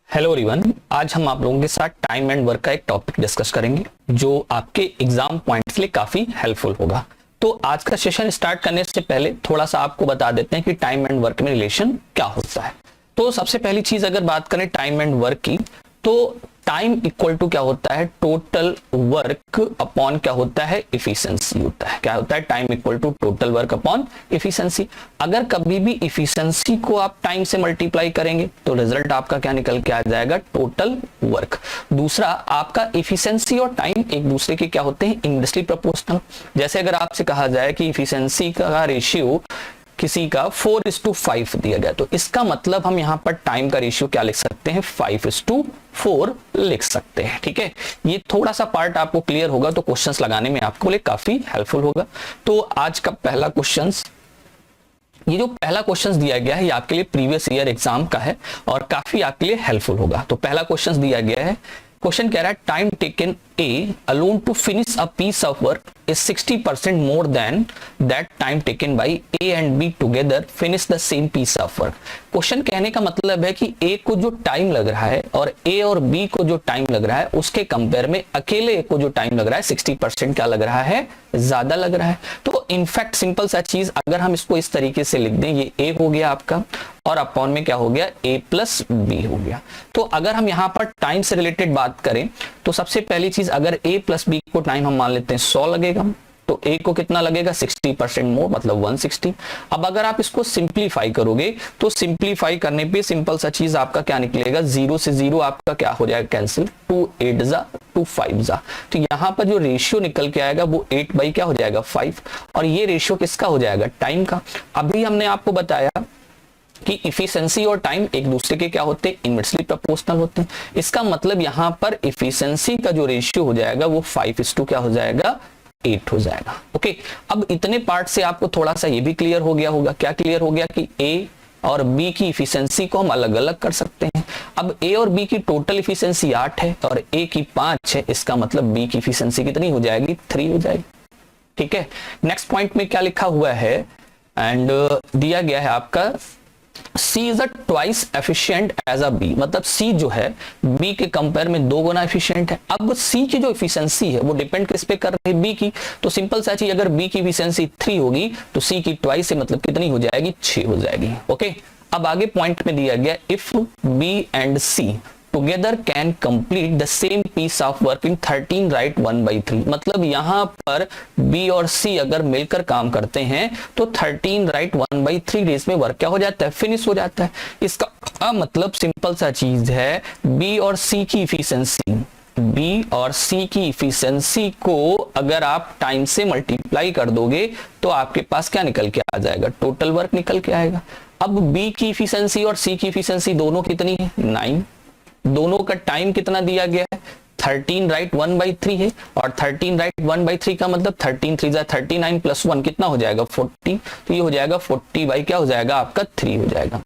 Hello everyone, आज हम आप लोगों के साथ टाइम एंड वर्क का एक टॉपिक डिस्कस करेंगे जो आपके एग्जाम पॉइंट्स के लिए काफी हेल्पफुल होगा। तो आज का सेशन स्टार्ट करने से पहले थोड़ा सा आपको बता देते हैं कि टाइम एंड वर्क में रिलेशन क्या होता है। तो सबसे पहली चीज अगर बात करें टाइम एंड वर्क की, तो टाइम इक्वल टू क्या होता है, टोटल वर्क अपॉन क्या होता है, इफिशिएंसी होता है। क्या होता है, time equal to total work upon efficiency. अगर कभी भी इफिशिएंसी को आप टाइम से मल्टीप्लाई करेंगे तो रिजल्ट आपका क्या निकल के आ जाएगा, टोटल वर्क। दूसरा, आपका इफिशिएंसी और टाइम एक दूसरे के क्या होते हैं, इनवर्सली प्रोपोर्शनल। जैसे अगर आपसे कहा जाए कि इफिशिएंसी का रेशियो किसी का 4:5 दिया गया, तो इसका मतलब हम यहां पर टाइम का रेशियो क्या लिख सकते हैं, 5:4 लिख सकते हैं। ठीक है, ये थोड़ा सा पार्ट आपको क्लियर होगा तो क्वेश्चंस लगाने में आपको लिए काफी हेल्पफुल होगा। तो आज का पहला क्वेश्चंस, ये जो पहला क्वेश्चंस दिया गया है ये आपके लिए प्रीवियस ईयर एग्जाम का है और काफी आपके लिए हेल्पफुल होगा। तो पहला क्वेश्चंस दिया गया है, क्वेश्चन कह रहा है time taken A alone to finish a piece of work is 60% more than that time taken by A and B together finish the same piece of work। Question कहने का मतलब है कि A को जो टाइम लग रहा है और A और B को जो टाइम लग रहा है उसके कंपेयर में अकेले A को जो टाइम लग रहा है 60% क्या लग रहा है, ज्यादा लग रहा है। तो इनफैक्ट सिंपल सा चीज अगर हम इसको इस तरीके से लिख दें, ये A हो गया आपका और अपॉन में क्या हो गया, A प्लस B हो गया। तो अगर हम यहाँ पर टाइम से रिलेटेड बात करें तो सबसे पहली चीज, अगर A प्लस B को टाइम हम मान लेते हैं 100 लगेगा, तो A को कितना लगेगा, 60% मोर मतलब 160। अब अगर आप इसको सिंप्लीफाई करोगे तो सिंप्लीफाई करने पे सिंपल सा चीज आपका क्या निकलेगा, 0 से 0 आपका क्या हो जाएगा कैंसिल, 2 8 जा 2 5 जा। तो यहां पर जो रेशियो निकल के आएगा वो 8 बाई क्या हो जाएगा 5, और ये रेशियो किसका हो जाएगा, टाइम का। अभी हमने आपको बताया कि इफिशिएंसी और टाइम एक दूसरे के क्या होते हैं, इनवर्सली प्रोपोर्शनल होते हैं। इसका मतलब यहां पर इफिशिएंसी का जो रेशियो हो जाएगा वो 5:2 क्या हो जाएगा, 8 हो जाएगा। ओके, अब इतने पार्ट से आपको थोड़ा सा ये भी क्लियर हो गया होगा, क्या क्लियर हो गया कि A और B की इफिशिएंसी को हम अलग अलग कर सकते हैं। अब A और B की टोटल इफिशिएंसी 8 है और A की 5 है, इसका मतलब B की इफिशिएंसी कितनी हो जाएगी, 3 हो जाएगी। ठीक है, नेक्स्ट पॉइंट में क्या लिखा हुआ है, एंड दिया गया है आपका C is twice efficient as a B, मतलब C जो है B के कंपेयर में 2 गुना एफिशिएंट है। अब C की जो एफिशिएंसी है वो डिपेंड किस पे कर रही है, B की। तो सिंपल सा चीज, अगर B की एफिशिएंसी 3 होगी तो C की ट्वाइस से मतलब कितनी हो जाएगी, 6 हो जाएगी। ओके, अब आगे पॉइंट में दिया गया, if B and C together can complete the same piece of work in 13 right 1/3। मतलब यहां पर B और C अगर मिलकर काम करते हैं तो 13 राइट 1/3 डेज में वर्क क्या हो जाता है, फिनिश हो जाता है। इसका मतलब सिंपल सा चीज है, B और C की इफिशिएंसी को अगर आप टाइम से मल्टीप्लाई कर दोगे तो आपके पास क्या निकल के आ जाएगा, टोटल वर्क निकल के आएगा। अब B की इफिशिएंसी और C की इफिशिएंसी दोनों कितनी है, 9। दोनों का टाइम कितना दिया गया है, 13 राइट 1/3 है, और 13 राइट 1/3 का मतलब 13 3 जा 39 प्लस 1 कितना हो जाएगा, 40। तो ये हो जाएगा 40 बाई क्या हो जाएगा आपका, 3 हो जाएगा।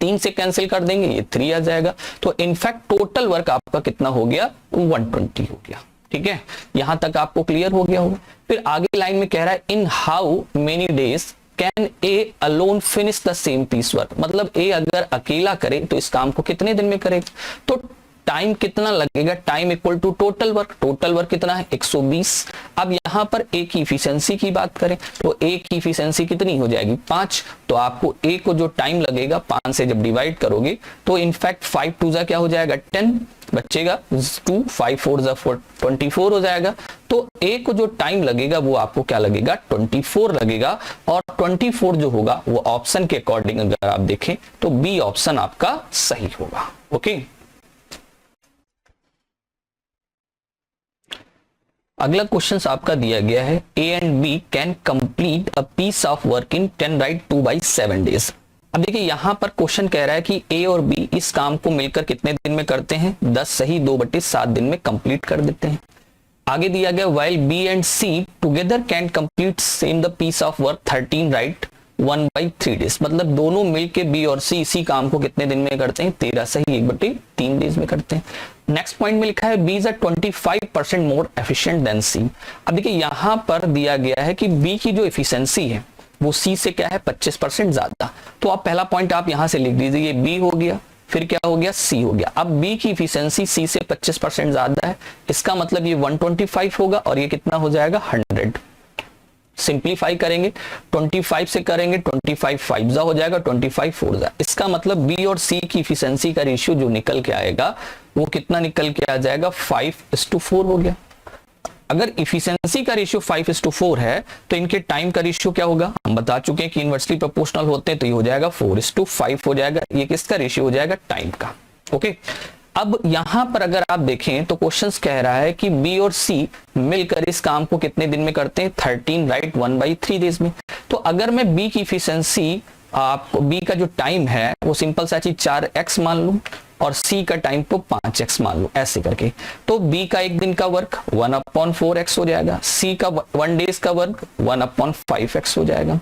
3 से कैंसिल कर देंगे, ये 3 आ जाएगा। तो इनफैक्ट टोटल वर्क आपका कितना हो गया, 120 हो गया। ठीक है, यहां तक आपको क्लियर हो गया होगा। फिर आगे लाइन में कह रहा है, in how many days can A alone finish the same piece work. मतलब A अगर अकेला करे तो इस काम को कितने दिन में करेगा, तो टाइम कितना लगेगा, time equal to total work. Total work कितना है, 120। अब यहां पर A की इफिशिएंसी की बात करें तो A की इफिशिएंसी कितनी हो जाएगी, 5। तो आपको A को जो टाइम लगेगा 5 से जब डिवाइड करोगे तो इनफैक्ट 5 2 जा क्या हो जाएगा, 10 बचेगा, 2 5 4 जा 24 हो जाएगा। तो A को जो टाइम लगेगा वो आपको क्या लगेगा, 24 लगेगा। और 24 जो होगा वो ऑप्शन के अकॉर्डिंग अगर आप देखें तो B ऑप्शन आपका सही होगा। ओके, अगला क्वेश्चन आपका दिया गया है, A and B can complete a piece of work in 10 right 2/7 days. अब देखिए यहां पर क्वेश्चन कह रहा है कि A और B इस काम को मिलकर कितने दिन में करते हैं, 10 सही 2/7 दिन में कंप्लीट कर देते हैं। आगे दिया गया, while B and C together can complete same the piece of work 13 right 1/3 days. मतलब दोनों मिलके B और C इसी काम को कितने दिन में करते हैं, 13 सही 1/3 डेज में करते हैं। नेक्स्ट पॉइंट में लिखा है, B is 25% more efficient then C। अब देखिए यहां पर दिया गया है कि B की जो एफिशिएंसी है वो C से क्या है, 25% ज्यादा। तो आप पहला पॉइंट आप यहां से लिख दीजिए, ये B हो गया। फिर क्या हो गया, सी हो गया। अब बी की इफिशिएंसी सी से 25% ज्यादा है, इसका मतलब ये 125 होगा और ये कितना हो जाएगा 100। सिंप्लीफाई करेंगे 25 से करेंगे 25 5 जा हो जाएगा 25 4 जा, इसका मतलब बी और सी की इफिशिएंसी का रेशियो जो निकल के आएगा वो कितना निकल के आ जाएगा 5:4 हो गया। अगर इफिशिएंसी का रेशियो 5:4 है तो इनके टाइम का रेशियो क्या होगा, हम बता चुके हैं कि इनवर्सली प्रोपोर्शनल होते हैं, तो ये हो जाएगा 4:5 हो जाएगा। ये किसका रेशियो हो जाएगा, टाइम का। ओके, अब यहां पर अगर आप देखें तो क्वेश्चंस कह रहा है कि बी और सी मिलकर इस काम को कितने दिन में करते हैं, 13 राइट 1/3 डेज में। तो अगर मैं बी की इफिशिएंसी, आपको बी का जो टाइम है वो सिंपल सा चीज 4x मान लूं और सी का टाइम को 5x मान लूं, ऐसे करके, तो बी का एक दिन का वर्क 1/4x हो जाएगा, सी का 1 डेज का वर्क 1/5x हो जाएगा,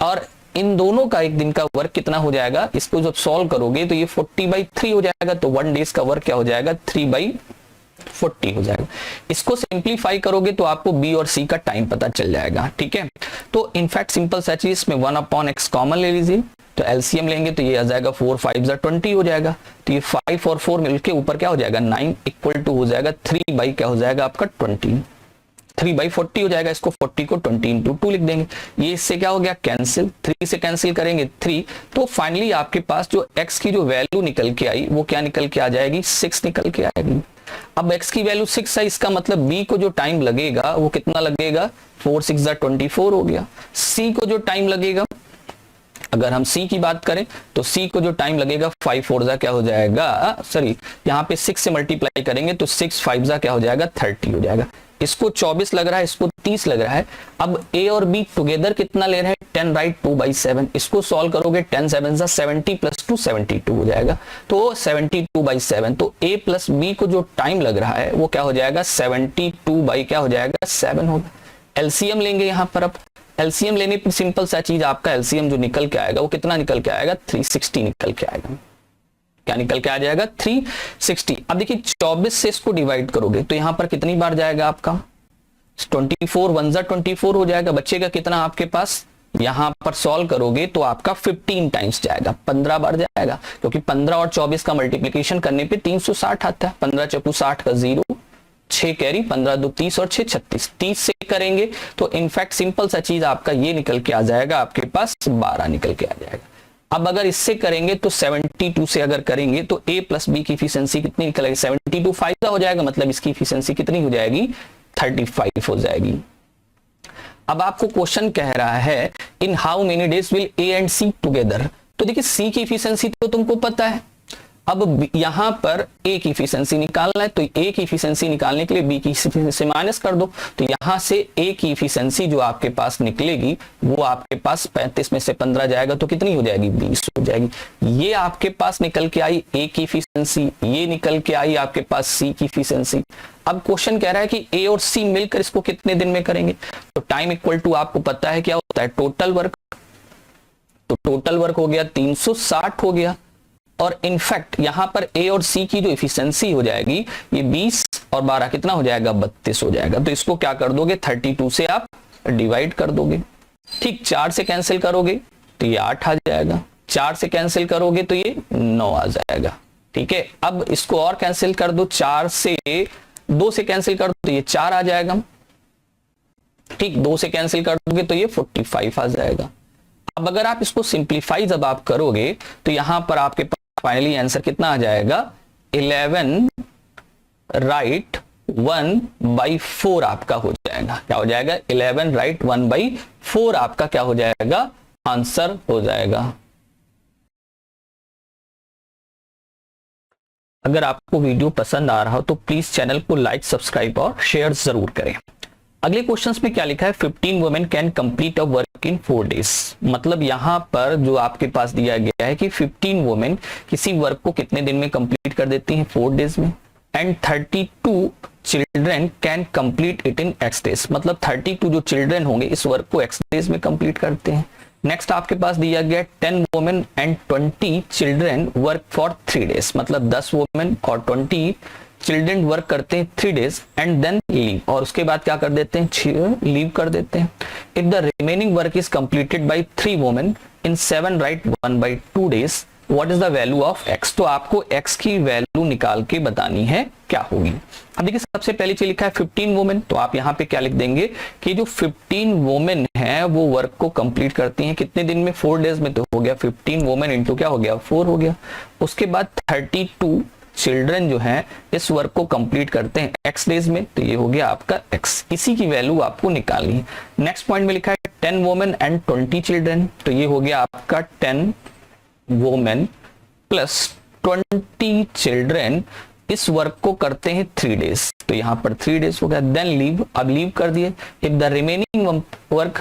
और इन दोनों का एक दिन का वर्क कितना हो जाएगा, इसको जब सॉल्व करोगे तो ये 40/3 हो जाएगा, तो 1 डेज का वर्क क्या हो जाएगा 3/40 हो जाएगा। इसको सिंप्लीफाई करोगे तो आपको बी और सी का टाइम पता चल जाएगा। ठीक है, तो इनफैक्ट सिंपल सा चीज में 1/x कॉमन ले लीजिए, तो एलसीएम लेंगे तो ये आ जाएगा 4 5 20 हो जाएगा, तो ये 5 और 4 मिलके ऊपर क्या हो जाएगा 9 इक्वल टू हो जाएगा 3 बाई क्या हो जाएगा आपका 20, 3/40 हो जाएगा। इसको 40 को 20 × 2 लिख देंगे, ये इससे क्या हो गया कैंसिल, 3 से कैंसिल करेंगे 3, तो फाइनली आपके पास जो x की जो वैल्यू निकल के आई वो क्या निकल के आ जाएगी 6 निकल के आएगी। अब x की वैल्यू 6 है, इसका मतलब b को जो टाइम लगेगा वो कितना लगेगा 4 6 24 हो गया। c को जो टाइम लगेगा, अगर हम C की बात करें तो C को जो टाइम लगेगा 5 4 जा क्या हो जाएगा, सॉरी यहाँ पे 6 से मल्टीप्लाई करेंगे तो 6 5 जा क्या हो जाएगा 30 हो जाएगा। इसको 24 लग रहा है, इसको 30 लग रहा है। अब A और B टुगेदर कितना ले रहे हैं 10 राइट 2/7, इसको सॉल्व करोगे 10 7 जा 70 + 2 72 हो जाएगा, तो 72/7, तो A + B को जो टाइम लग रहा है वो क्या हो जाएगा 72 क्या हो जाएगा 7 होगा। एलसीएम लेंगे यहाँ पर, अब एलसीएम लेने पर सिंपल सा चीज आपका एलसीएम जो निकल के आएगा वो कितना निकल के आएगा 360 निकल के आएगा। क्या निकल के आ जाएगा 360। अब देखिए 24 से इसको डिवाइड करोगे तो यहां पर कितनी बार जाएगा आपका 24 1 जा 24 हो जाएगा, बचेगा कितना आपके पास, यहां पर सॉल्व करोगे तो आपका 15 टाइम्स जाएगा, 15 बार जाएगा, क्योंकि 15 और 24 का मल्टीप्लीकेशन करने पे 360 आता है, 15 चौकू 60 का 0, 6 कैरी 15 2 30 और 6 36, 30 से करेंगे तो इनफैक्ट सिंपल सा चीज आपका ये निकल के आ जाएगा आपके पास 12 निकल के आ जाएगा। अब अगर इससे करेंगे तो 72 से अगर करेंगे तो A + B की इफिशिएंसी कितनी निकलेगी 72 फायदा हो जाएगा, मतलब इसकी इफिशिएंसी कितनी हो जाएगी 35 हो जाएगी। अब आपको क्वेश्चन कह रहा है in how many days will A and C together, तो देखिए C की इफिशिएंसी तो तुमको पता है, अब यहां पर A की इफिशिएंसी निकालना है, तो A की इफिशिएंसी निकालने के लिए B की इफिशिएंसी माइनस कर दो, तो यहां से A की इफिशिएंसी जो आपके पास निकलेगी वो आपके पास 35 में से 15 जाएगा तो कितनी हो जाएगी 20 हो जाएगी। ये आपके पास निकल के आई A की इफिशिएंसी, ये निकल के आई आपके पास C की इफिशिएंसी। अब क्वेश्चन कह रहा है कि A और C मिलकर इसको कितने दिन में करेंगे, तो टाइम इक्वल टू आपको पता है क्या होता है टोटल वर्क, तो टोटल वर्क हो गया 360 हो गया, और इनफैक्ट यहां पर A और C की जो इफिशिएंसी हो जाएगी ये 20 और 12 कितना हो जाएगा 32 हो जाएगा, तो इसको क्या कर दोगे 32 से आप डिवाइड कर दोगे, ठीक, 4 से कैंसिल करोगे तो ये 8 आ जाएगा, 4 से कैंसिल करोगे तो ये 9 आ जाएगा। ठीक है, अब इसको और कैंसिल कर दो, 4 से 2 से कैंसिल कर दो तो ये 4 आ जाएगा, ठीक, 2 से कैंसिल कर दोगे तो ये 45 आ जाएगा। अब अगर आप इसको सिंप्लीफाई जब आप करोगे तो यहां पर आपके पास फाइनली आंसर कितना आ जाएगा 11 राइट 1/4 आपका हो जाएगा, क्या हो जाएगा 11 राइट 1/4 आपका क्या हो जाएगा आंसर हो जाएगा। अगर आपको वीडियो पसंद आ रहा हो तो प्लीज चैनल को लाइक सब्सक्राइब और शेयर जरूर करें। अगले क्वेश्चंस में क्या लिखा है 15 women can complete a work in 4 days, मतलब यहां पर जो आपके पास दिया गया है कि 15 वुमेन किसी वर्क को कितने दिन में कंप्लीट कर देती हैं 4 डेज में, and 32 children can complete it in x days, मतलब 32 जो चिल्ड्रन होंगे इस वर्क को x डेज में कंप्लीट करते हैं। नेक्स्ट आपके पास दिया गया 10 women and 20 children work for 3 days, मतलब 10 वुमेन और 20 चिल्ड्रन वर्क करते हैं 3 डेज एंड देन लीव, और उसके बाद क्या कर देते हैं लीव कर देते हैं। If the remaining work is completed by 3 women in 7 right 1/2 days, what is the value of x, तो आपको x की वैल्यू निकाल के बतानी है क्या होगी। अब देखिए सबसे पहले चीज लिखा है 15 वुमेन, तो आप यहाँ पे क्या लिख देंगे कि जो 15 वुमेन है वो वर्क को कंप्लीट करती हैं कितने दिन में, 4 डेज में, तो हो गया 15 वुमेन इंटू क्या हो गया 4 हो गया। उसके बाद 32 चिल्ड्रन जो हैं इस वर्क को कंप्लीट करते हैं x डेज में, तो ये हो गया आपका x, इसी की वैल्यू आपको निकालनी है। नेक्स्ट पॉइंट में लिखा है 10 वुमेन एंड 20 चिल्ड्रन, तो ये हो गया आपका 10 वुमेन प्लस 20 चिल्ड्रन इस वर्क को करते हैं 3 डेज, तो यहां पर 3 डेज हो गया। देन लीव, अब लीव कर दिए। इफ द रिमेनिंग वर्क,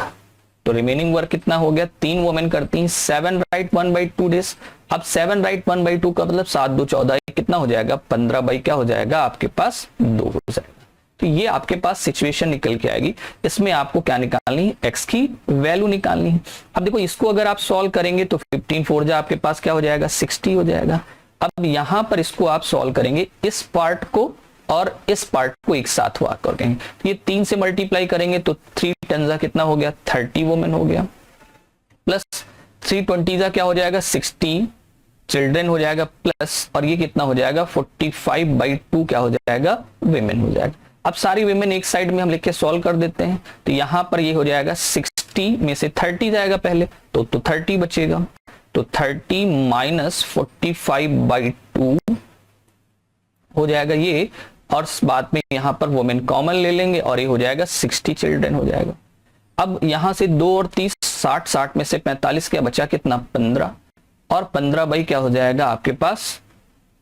तो रिमेनिंग वर्क कितना हो गया, 3 वुमेन करती हैं 7 राइट 1/2 डेज। अब 7 राइट 1/2 का मतलब 7 2 14, कितना हो जाएगा 15 बाई क्या हो जाएगा आपके पास 2 हो जाएगा। तो ये आपके पास सिचुएशन निकल के आएगी। इसमें आपको क्या निकालनी है, एक्स की वैल्यू निकालनी है। अब देखो इसको अगर आप सॉल्व करेंगे तो 15 4 जा आपके पास क्या हो जाएगा 60 हो जाएगा। अब यहां पर इसको आप सॉल्व करेंगे, इस पार्ट को और इस पार्ट को एक साथ हुआ करेंगे, तो ये 3 से मल्टीप्लाई करेंगे तो 3 10 कितना हो गया 30 वुमेन हो गया, प्लस 3 20 क्या हो जाएगा 60 चिल्ड्रन हो जाएगा, प्लस और ये कितना हो जाएगा 45/2 क्या हो जाएगा विमेन हो जाएगा। अब सारी विमेन एक साइड में हम लिख के सॉल्व कर देते हैं, तो यहां पर ये हो जाएगा 60 में से 30 जाएगा पहले, तो 30 बचेगा, तो 30 माइनस 45/2 हो जाएगा ये, और बाद में यहां पर वुमेन कॉमन ले लेंगे और ये हो जाएगा 60 चिल्ड्रन हो जाएगा। अब यहां से 2 और 30 60 60 में से 45 क्या बचा कितना 15, और 15 बाई क्या हो जाएगा आपके पास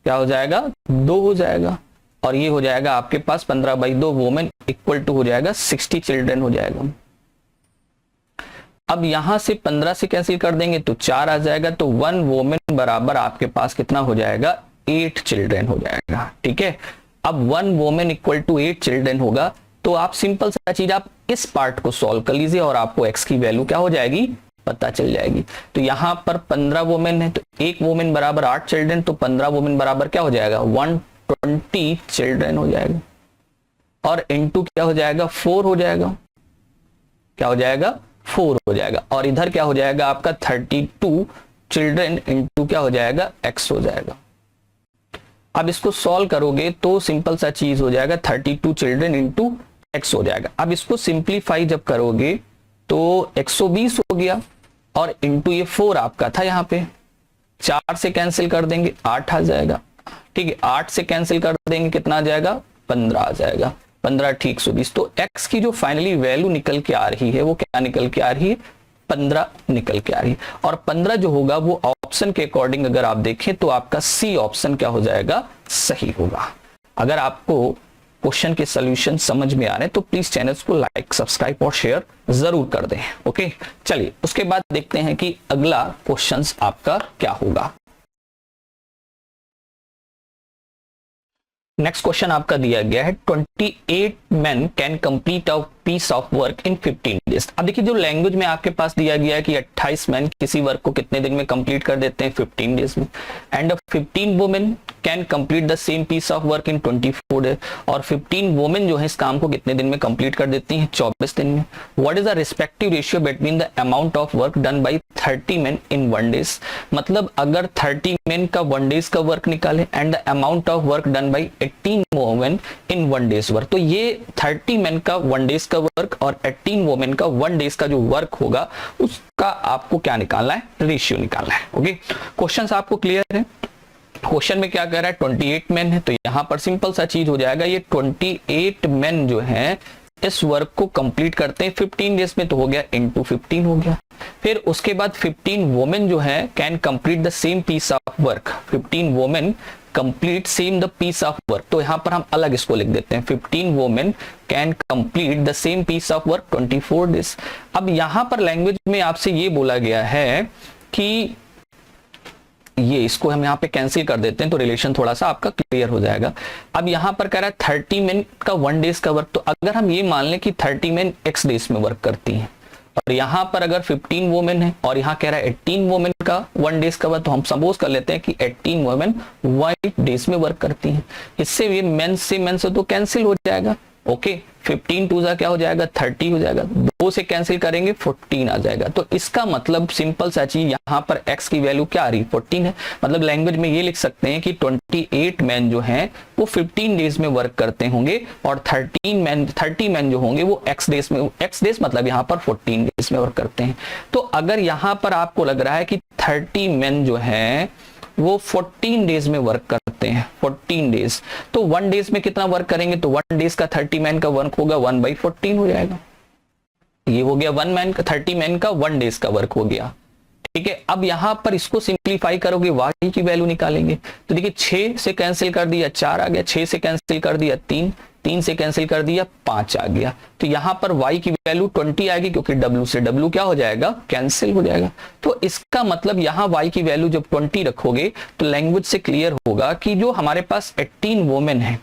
क्या हो जाएगा 2 हो जाएगा, और ये हो जाएगा आपके पास 15/2 वुमेन इक्वल टू हो जाएगा 60 चिल्ड्रन हो जाएगा। अब यहां से 15 से कैंसिल कर देंगे तो 4 आ जाएगा, तो 1 वुमेन बराबर आपके पास कितना हो जाएगा 8 चिल्ड्रन हो जाएगा। ठीक है, अब 1 वुमेन इक्वल टू 8 चिल्ड्रन होगा, तो आप सिंपल सा चीज आप इस पार्ट को सॉल्व कर लीजिए और आपको एक्स की वैल्यू क्या हो जाएगी पता चल जाएगी। तो यहां पर 15 वुमेन है, तो 1 वुमेन बराबर 8 चिल्ड्रन, तो 15 वुमेन बराबर क्या हो जाएगा 120 चिल्ड्रन हो जाएगा, और इनटू क्या हो जाएगा 4 हो जाएगा, क्या हो जाएगा 4 हो जाएगा, और इधर क्या हो जाएगा आपका 32 चिल्ड्रन इनटू क्या हो जाएगा x हो जाएगा। अब इसको सॉल्व करोगे तो सिंपल सा चीज हो जाएगा 32 चिल्ड्रन इनटू x हो जाएगा। अब इसको सिंप्लीफाई जब करोगे तो 120 हो गया, और इनटू ये 4 आपका था यहाँ पे, 4 से कैंसिल कर देंगे 8 आ जाएगा। ठीक है, 8 से कैंसिल कर देंगे कितना आ जाएगा 15 आ जाएगा, 15 ठीक 120। तो x की जो फाइनली वैल्यू निकल के आ रही है वो क्या निकल के आ रही है 15 निकल के आ रही है, और 15 जो होगा वो ऑप्शन के अकॉर्डिंग अगर आप देखें तो आपका सी ऑप्शन क्या हो जाएगा सही होगा। अगर आपको क्वेश्चन के सॉल्यूशन समझ में आ रहे हैं तो प्लीज चैनल को लाइक सब्सक्राइब और शेयर जरूर कर दें। ओके, चलिए उसके बाद देखते हैं कि अगला क्वेश्चन आपका क्या होगा। नेक्स्ट क्वेश्चन आपका दिया गया है 28 men can complete a piece of work in 15 days. अब देखिए जो लैंग्वेज में आपके पास दिया गया है कि 28 मैन किसी वर्क को कितने दिन में कंप्लीट कर देते हैं 15 डेज में, and 15 women can complete the same piece of work in 24 days, और 15 वुमेन जो है इस काम को कितने दिन में कंप्लीट कर देती हैं 24 दिन में। What is the respective ratio between the amount of work done by 30 men in 1 days, मतलब अगर 30 men का 1 डेज का वर्क निकाले and the amount of work done by 18 women in 1 days work, तो ये 30 men का 1 डेज का work और 18 वुमेन का 1 डेज का जो वर्क होगा उसका आपको क्या निकालना है रेशियो निकालना है। ओके, क्वेश्चंस आपको क्लियर है। क्वेश्चन में क्या कह रहा है 28 men है, तो यहां पर सिंपल सा चीज हो जाएगा, ये 28 men जो है इस वर्क को कंप्लीट करते हैं 15 डेज में, तो हो गया इंटू 15 हो गया। फिर उसके बाद 15 वुमेन जो है can complete the same piece of work, 15 women complete same the piece of work, तो यहां पर हम अलग इसको लिख देते हैं 15 women can complete the same piece of work 24 days. अब यहां पर लैंग्वेज में आपसे ये बोला गया है कि ये इसको हम यहाँ पे कैंसिल कर देते हैं तो रिलेशन थोड़ा सा आपका क्लियर हो जाएगा। अब यहाँ पर कह रहा है 30 men का 1 डेज का वर्क, तो अगर हम ये मान लें कि 30 men x डेज में वर्क करती हैं, और यहाँ पर अगर 15 वुमेन है और यहाँ कह रहा है 18 वुमेन का 1 डेज का वर्क, तो हम सपोज कर लेते हैं कि 18 वुमेन 1 डेज में वर्क करती हैं। इससे ये मेन से तो कैंसिल हो जाएगा। ओके, 15 2 क्या हो जाएगा 30 हो जाएगा, 2 से कैंसिल करेंगे 14 आ जाएगा। तो इसका मतलब सिंपल सा चीज, यहाँ पर x की वैल्यू क्या आ रही, 14 है। मतलब लैंग्वेज में ये लिख सकते हैं कि 28 मैन जो हैं वो 15 डेज में वर्क करते होंगे और 30 मैन जो होंगे वो x डेज में, x डेज मतलब यहाँ पर 14 डेज में वर्क करते हैं। तो अगर यहाँ पर आपको लग रहा है कि 30 मैन जो हैं वो 14 डेज में वर्क करते हैं, 14 डेज, तो 1 डेज में कितना वर्क करेंगे, तो 1 डेज का 30 मैन का वर्क होगा 1/14 हो जाएगा। ये हो गया 1 मैन का 30 मैन का 1 डेज का वर्क हो गया। ठीक है, अब यहां पर इसको सिंप्लीफाई करोगे, y की वैल्यू निकालेंगे। तो देखिए 6 से कैंसिल कर दिया 4 आ गया, 6 से कैंसिल कर दिया 3, 3 से कैंसिल कर दिया 5 आ गया। तो यहां पर y की वैल्यू 20 आएगी, क्योंकि w से w क्या हो जाएगा, कैंसिल हो जाएगा। तो इसका मतलब यहां y की वैल्यू जब 20 रखोगे तो लैंग्वेज से क्लियर होगा कि जो हमारे पास 18 वोमेन है,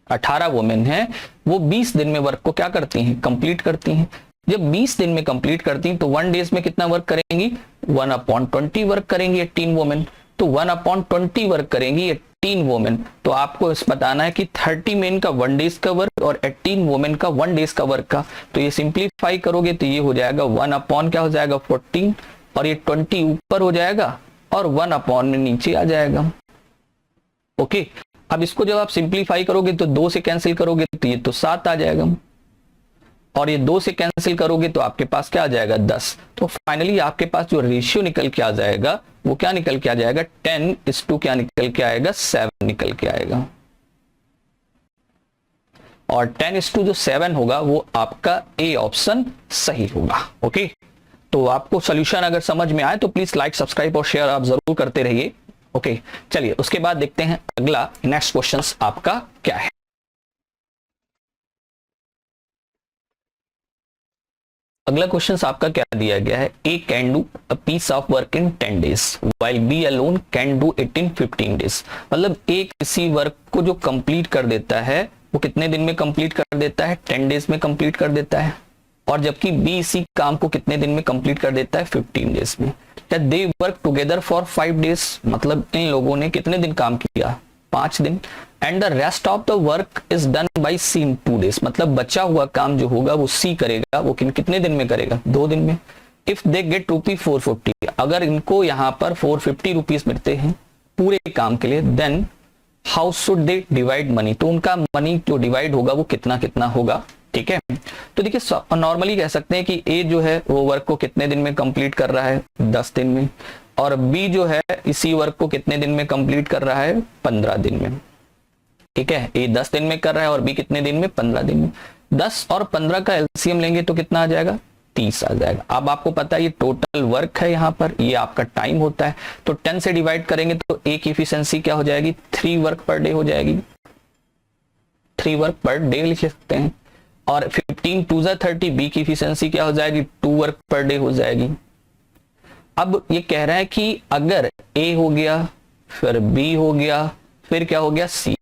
18 वोमेन है, वो 20 दिन में वर्क को क्या करती हैं, कंप्लीट करती हैं। जब 20 दिन में कंप्लीट करती हैं तो 1 डेज में कितना वर्क करेंगी, 1/20 वर्क करेंगी 18 वोमेन। तो 1/20 वर्क करेंगी 18 वोमेन। तो आपको इस बताना है कि 30 मेन का 1 डेज का वर्क और 18 वोमेन का 1 डेज का वर्क का। तो ये सिंप्लीफाई करोगे तो ये हो जाएगा 1/ क्या हो जाएगा 14, और ये 20 ऊपर हो जाएगा और 1/ में नीचे आ जाएगा। ओके, अब इसको जब आप सिंप्लीफाई करोगे तो 2 से कैंसिल करोगे तो ये तो 7 आ जाएगा, और ये 2 से कैंसिल करोगे तो आपके पास क्या आ जाएगा 10। तो फाइनली आपके पास जो रेशियो निकल के आ जाएगा वो क्या निकल के आ जाएगा, 10:2 क्या निकल के आएगा, 7 निकल के आएगा। और 10:2 जो 7 होगा वो आपका ए ऑप्शन सही होगा। ओके, तो आपको सोल्यूशन अगर समझ में आए तो प्लीज लाइक, सब्सक्राइब और शेयर आप जरूर करते रहिए। ओके, चलिए उसके बाद देखते हैं अगला नेक्स्ट क्वेश्चन आपका क्या है। अगला क्वेश्चन आपका क्या दिया गया है, A can do a piece of work in 10 days while B alone can do it in 15 days. मतलब ए किसी वर्क को जो कंप्लीट कर देता है वो कितने दिन में कंप्लीट कर देता है, 10 डेज में कंप्लीट कर देता है, और जबकि बी इसी काम को कितने दिन में कंप्लीट कर देता है, 15 डेज में। They work together for 5 days, मतलब इन लोगों ने कितने दिन काम किया, 5 दिन। And the rest of the work is done by C in 2 days, मतलब बचा हुआ काम जो होगा वो सी करेगा, वो कितने दिन में करेगा, 2 दिन में। इफ दे गेट ₹450, अगर इनको यहाँ पर 450 रुपीज मिलते हैं पूरे काम के लिए, then how should they divide money, तो उनका मनी जो डिवाइड होगा वो कितना कितना होगा। ठीक है, तो देखिए नॉर्मली कह सकते हैं कि ए जो है वो वर्क को कितने दिन में कंप्लीट कर रहा है, 10 दिन में, और बी जो है इसी वर्क को कितने दिन में कंप्लीट कर रहा है, 15 दिन में। ठीक है, ए 10 दिन में कर रहा है और बी कितने दिन में, 15 दिन में। 10 और 15 का एलसीएम लेंगे तो कितना आ जाएगा, 30 आ जाएगा। अब आपको पता है ये टोटल वर्क है, यहाँ पर ये आपका टाइम होता है, तो 10 से डिवाइड करेंगे तो ए की एफिशिएंसी क्या हो जाएगी, 3 वर्क पर डे हो जाएगी, 3 वर्क पर डे लिख सकते हैं। और 15 2 30, बी की एफिशिएंसी क्या हो जाएगी, 2 वर्क पर डे हो जाएगी। अब ये कह रहा है कि अगर ए हो गया, फिर बी हो गया, फिर क्या हो गया, सी।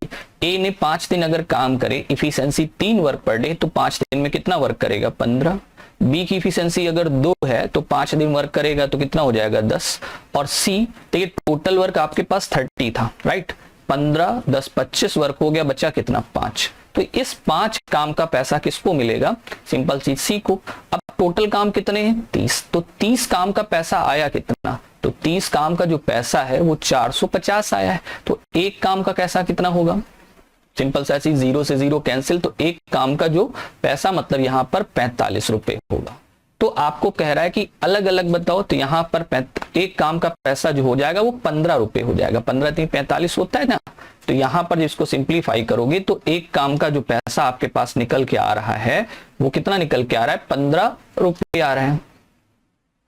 ए ने 5 दिन अगर काम करे, इफिशिएंसी 3 वर्क पर डे, तो 5 दिन में कितना वर्क करेगा, 15। बी की इफिशिएंसी अगर 2 है तो 5 दिन वर्क करेगा तो कितना हो जाएगा, 10। और सी, तो ये टोटल वर्क आपके पास 30 था, राइट, 15 10 25 वर्क हो गया, बचा कितना, 5। तो इस 5 काम का पैसा किसको मिलेगा, सिंपल चीज सी को। अब टोटल काम कितने हैं, 30, तो 30 काम का पैसा आया कितना, तो 30 काम का जो पैसा है वो 450 आया है। तो एक काम का पैसा कितना होगा, सिंपल सा चीज, 0 से 0 कैंसिल, तो एक काम का जो पैसा मतलब यहाँ पर 45 रुपए होगा। तो आपको कह रहा है कि अलग अलग बताओ, तो यहाँ पर एक काम का पैसा जो हो जाएगा वो 15 रुपए हो जाएगा, 15 3 45 होता है ना। तो यहाँ पर जिसको सिंप्लीफाई करोगे तो एक काम का जो पैसा आपके पास निकल के आ रहा है वो कितना निकल के आ रहा है, 15 रुपए आ रहा है।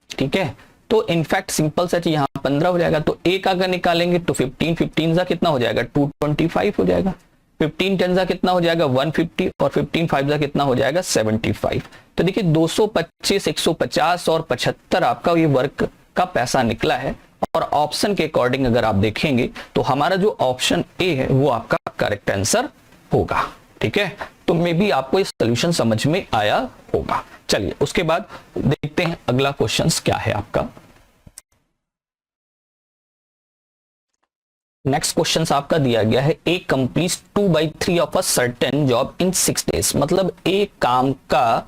ठीक है, तो इनफैक्ट सिंपल सा चीज यहाँ 15 हो जाएगा। तो एक अगर निकालेंगे तो 15 कितना हो जाएगा, 225 हो जाएगा। 15 10 कितना हो जाएगा, 150, और 15 5 कितना हो जाएगा, 75। तो देखिए 225 150 और 75 आपका ये वर्क का पैसा निकला है। और ऑप्शन के अकॉर्डिंग अगर आप देखेंगे तो हमारा जो ऑप्शन ए है वो आपका करेक्ट आंसर होगा। ठीक है, तो मे बी आपको इस सोल्यूशन समझ में आया होगा। चलिए उसके बाद देखते हैं अगला क्वेश्चन क्या है आपका। नेक्स्ट क्वेश्चन आपका दिया गया है, A complete 2/3 of a certain job in 6 days. मतलब एक काम का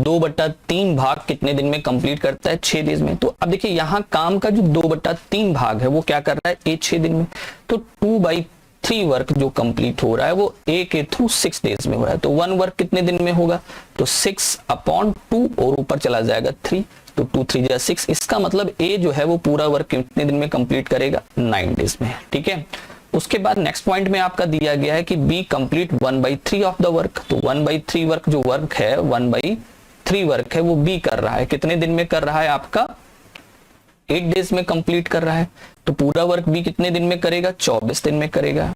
2/3 भाग कितने दिन में कंप्लीट करता है? 6 डेज में। तो अब देखिए यहाँ काम का जो 2/3 भाग है वो क्या कर रहा है? ए 6 दिन में। तो 2/3 वर्क जो कंप्लीट हो रहा है वो ए के थ्रू 6 डेज में हो रहा है। तो 1 वर्क कितने दिन में होगा? तो 6/2 और ऊपर चला जाएगा 3, तो 2 3 जा 6। इसका मतलब ए जो है वो पूरा वर्क कितने दिन में कंप्लीट करेगा? 9 डेज में। ठीक है। उसके बाद नेक्स्ट पॉइंट में आपका दिया गया है कि B complete 1/3 of the work. तो 1/3 वर्क जो वर्क है 1/3 वर्क है वो बी कर रहा है। कितने दिन में कर रहा है? आपका 8 डेज में कंप्लीट कर रहा है। तो पूरा वर्क बी कितने दिन में करेगा? 24 दिन में करेगा।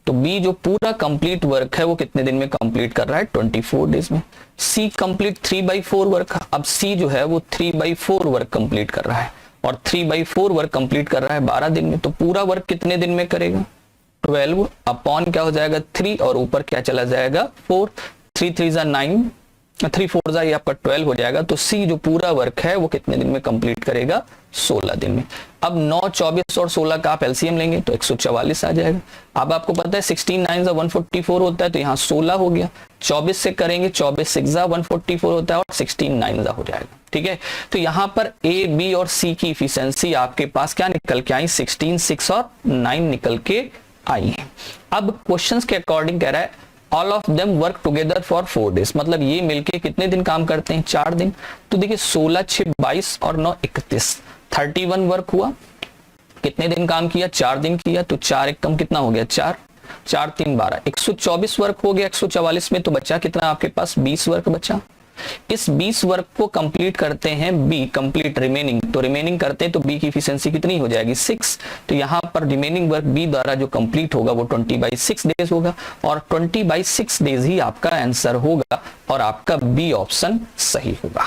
तो बी जो पूरा कंप्लीट वर्क है वो कितने दिन में कंप्लीट कर रहा है? 24 डेज में। सी कंप्लीट 3/4 वर्क। अब सी जो है वो 3/4 वर्क कंप्लीट कर रहा है और 3/4 वर्क कंप्लीट कर रहा है 12 दिन में। तो पूरा वर्क कितने दिन में करेगा? 12 अपॉन क्या हो जाएगा? 3 और ऊपर क्या चला जाएगा? 4। 3 3 जा 9, 3 4 जा ये आपका 12 हो जाएगा। तो सी जो पूरा वर्क है वो कितने दिन में कंप्लीट करेगा? 16 दिन में। अब 9 24 और 16 का आप एलसीएम लेंगे तो 144 आ जाएगा। अब आपको पता है 16 9 जा 144 होता है, तो यहाँ 16 हो गया। 24 से करेंगे, 24 6 जा 144 होता है और 16 9 जा हो जाएगा। ठीक है। तो यहाँ पर ए बी और सी की इफिशिएंसी आपके पास क्या निकल के आई? 16 6 और 9 निकल के आई है। अब क्वेश्चंस के अकॉर्डिंग कह रहा है all of them work together for 4 days. मतलब ये मिलके कितने दिन काम करते हैं? 4 दिन। तो देखिए 16 6 22 और 9 31, 31 वर्क हुआ। कितने दिन काम किया? 4 दिन किया। तो 4 एक कम कितना हो गया? 4 4 3 12, 124 वर्क हो गया। 144 में तो बचा कितना आपके पास? 20 वर्क बचा। इस 20 वर्क को कंप्लीट करते हैं बी, कंप्लीट रिमेनिंग। तो रिमेनिंग करते हैं तो बी की इफिशिएंसी कितनी हो जाएगी? 6। तो यहां पर रिमेनिंग वर्क बी द्वारा जो कंप्लीट होगा वो 20/6 डेज होगा और 20/6 डेज ही आपका आंसर होगा और आपका बी ऑप्शन सही होगा।